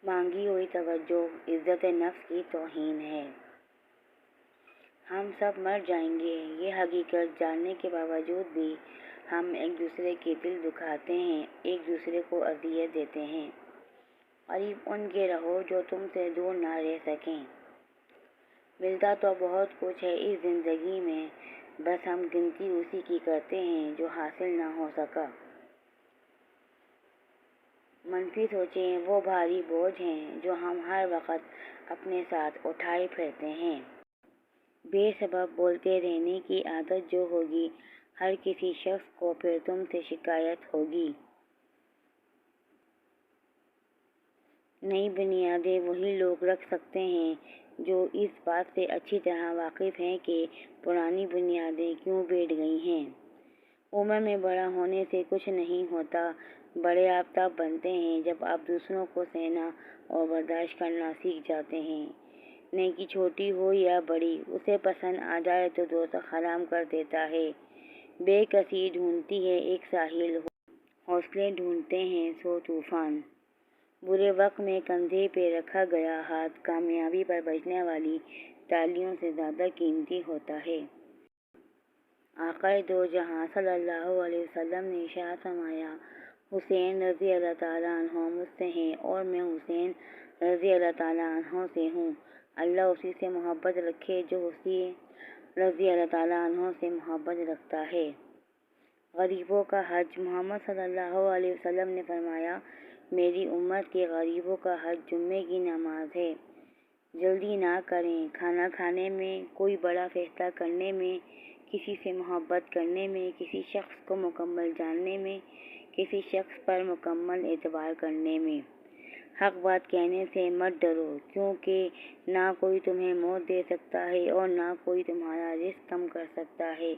مانگی ہوئی توجہ عزت نفس کی توہین ہے۔ ہم سب مر جائیں گے، یہ حقیقت جاننے کے باوجود بھی ہم ایک دوسرے کے دل دکھاتے ہیں، ایک دوسرے کو اذیت دیتے ہیں۔ قریب ان کے رہو جو تم سے دور نہ رہ سکیں۔ ملتا تو بہت کچھ ہے اس زندگی میں، بس ہم گنتی اسی کی کرتے ہیں جو حاصل نہ ہو سکا۔ منفی سوچیں وہ بھاری بوجھ ہیں جو ہم ہر وقت اپنے ساتھ اٹھائے پھرتے ہیں۔ بے سبب بولتے رہنے کی عادت جو ہوگی، ہر کسی شخص کو پھر تم سے شکایت ہوگی۔ نئی بنیادیں وہی لوگ رکھ سکتے ہیں جو اس بات سے اچھی طرح واقف ہیں کہ پرانی بنیادیں کیوں بیٹھ گئی ہیں۔ عمر میں بڑا ہونے سے کچھ نہیں ہوتا، بڑے آپ تب بنتے ہیں جب آپ دوسروں کو سہنا اور برداشت کرنا سیکھ جاتے ہیں۔ نیکی چھوٹی ہو یا بڑی، اسے پسند آ جائے تو دوزخ حرام کر دیتا ہے۔ بے کسی ڈھونڈتی ہے ایک ساحل، حوصلے ڈھونڈتے ہیں 100 طوفان۔ برے وقت میں کندھے پہ رکھا گیا ہاتھ کامیابی پر بجنے والی تالیوں سے زیادہ قیمتی ہوتا ہے۔ آقا دو جہاں صلی اللہ علیہ وسلم نے ارشاد فرمایا، حسین رضی اللہ تعالیٰ عنہ مجھ سے ہیں اور میں حسین رضی اللہ تعالیٰ عنہ سے ہوں۔ اللہ اسی سے محبت رکھے جو حسین رضی اللہ تعالیٰ عنہ سے محبت رکھتا ہے۔ غریبوں کا حج، محمد صلی اللہ علیہ وسلم نے فرمایا، میری امت کے غریبوں کا حج جمعے کی نماز ہے۔ جلدی نہ کریں، کھانا کھانے میں، کوئی بڑا فیصلہ کرنے میں، کسی سے محبت کرنے میں، کسی شخص کو مکمل جاننے میں، کسی شخص پر مکمل اعتبار کرنے میں۔ حق بات کہنے سے مت ڈرو، کیونکہ نہ کوئی تمہیں موت دے سکتا ہے اور نہ کوئی تمہارا رزق کم کر سکتا ہے۔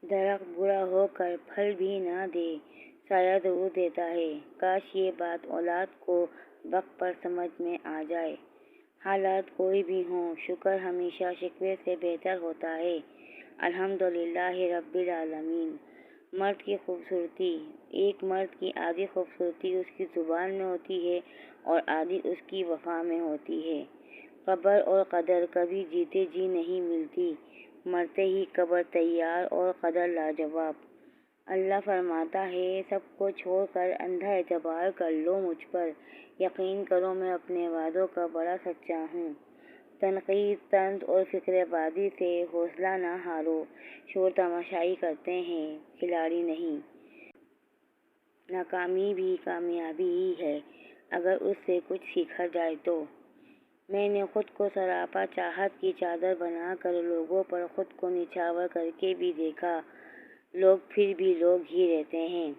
درخت برا ہو کر پھل بھی نہ دے، سایہ ضرور دیتا ہے۔ کاش یہ بات اولاد کو وقت پر سمجھ میں آ جائے۔ حالات کوئی بھی ہوں، شکر ہمیشہ شکوے سے بہتر ہوتا ہے۔ الحمدللہ رب العالمین۔ مرد کی خوبصورتی، ایک مرد کی آدھی خوبصورتی اس کی زبان میں ہوتی ہے اور آدھی اس کی وفا میں ہوتی ہے۔ قبر اور قدر کبھی جیتے جی نہیں ملتی، مرتے ہی قبر تیار اور قدر لاجواب۔ اللہ فرماتا ہے، سب کو چھوڑ کر اندھا اعتبار کر لو مجھ پر، یقین کرو میں اپنے وعدوں کا بڑا سچا ہوں۔ تنقید، طنز اور فقر بازی سے حوصلہ نہ ہارو، شور تماشائی کرتے ہیں، کھلاڑی نہیں۔ ناکامی بھی کامیابی ہی ہے، اگر اس سے کچھ سیکھا جائے تو۔ میں نے خود کو سراپا چاہت کی چادر بنا کر لوگوں پر خود کو نچھاور کر کے بھی دیکھا، لوگ پھر بھی لوگ ہی رہتے ہیں۔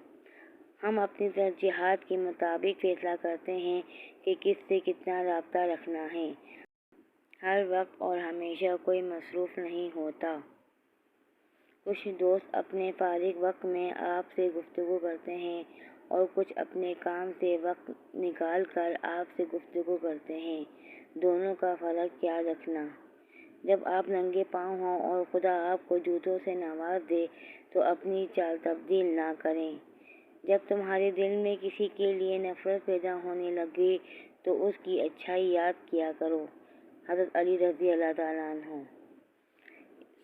ہم اپنی ترجیحات کے مطابق فیصلہ کرتے ہیں کہ کس سے کتنا رابطہ رکھنا ہے۔ ہر وقت اور ہمیشہ کوئی مصروف نہیں ہوتا۔ کچھ دوست اپنے فارغ وقت میں آپ سے گفتگو کرتے ہیں اور کچھ اپنے کام سے وقت نکال کر آپ سے گفتگو کرتے ہیں۔ دونوں کا فرق کیا رکھنا۔ جب آپ ننگے پاؤں ہوں اور خدا آپ کو جوتوں سے نواز دے تو اپنی چال تبدیل نہ کریں۔ جب تمہارے دل میں کسی کے لیے نفرت پیدا ہونے لگے تو اس کی اچھائی یاد کیا کرو۔ حضرت علی رضی اللہ تعالیٰ عنہ۔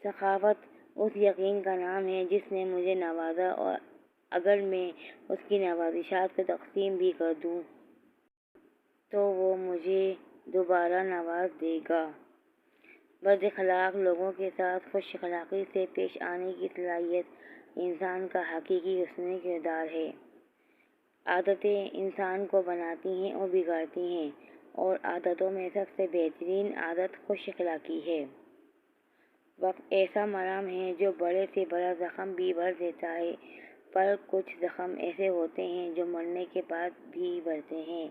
سخاوت اس یقین کا نام ہے جس نے مجھے نوازا، اور اگر میں اس کی نوازشات کو تقسیم بھی کر دوں تو وہ مجھے دوبارہ نواز دے گا۔ بد اخلاق لوگوں کے ساتھ خوش اخلاقی سے پیش آنے کی صلاحیت انسان کا حقیقی حسن کردار ہے۔ عادتیں انسان کو بناتی ہیں اور بگاڑتی ہیں، اور عادتوں میں سب سے بہترین عادت خوش اخلاقی ہے۔ وقت ایسا مرہم ہے جو بڑے سے بڑا زخم بھی بھر دیتا ہے، پر کچھ زخم ایسے ہوتے ہیں جو مرنے کے بعد بھی بھرتے ہیں۔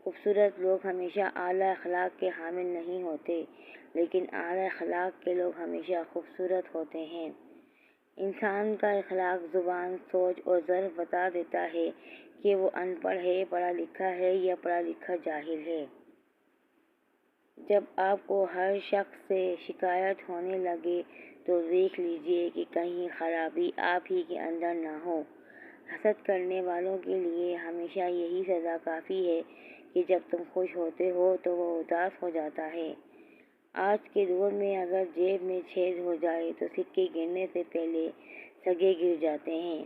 خوبصورت لوگ ہمیشہ اعلیٰ اخلاق کے حامل نہیں ہوتے، لیکن اعلیٰ اخلاق کے لوگ ہمیشہ خوبصورت ہوتے ہیں۔ انسان کا اخلاق، زبان، سوچ اور ظرف بتا دیتا ہے کہ وہ ان پڑھ ہے، پڑھا لکھا ہے یا پڑھا لکھا جاہل ہے۔ جب آپ کو ہر شخص سے شکایت ہونے لگے تو دیکھ لیجیے کہ کہیں خرابی آپ ہی کے اندر نہ ہو۔ حسد کرنے والوں کے لیے ہمیشہ یہی سزا کافی ہے کہ جب تم خوش ہوتے ہو تو وہ اداس ہو جاتا ہے۔ آج کے دور میں اگر جیب میں چھید ہو جائے تو سکے گرنے سے پہلے سگے گر جاتے ہیں۔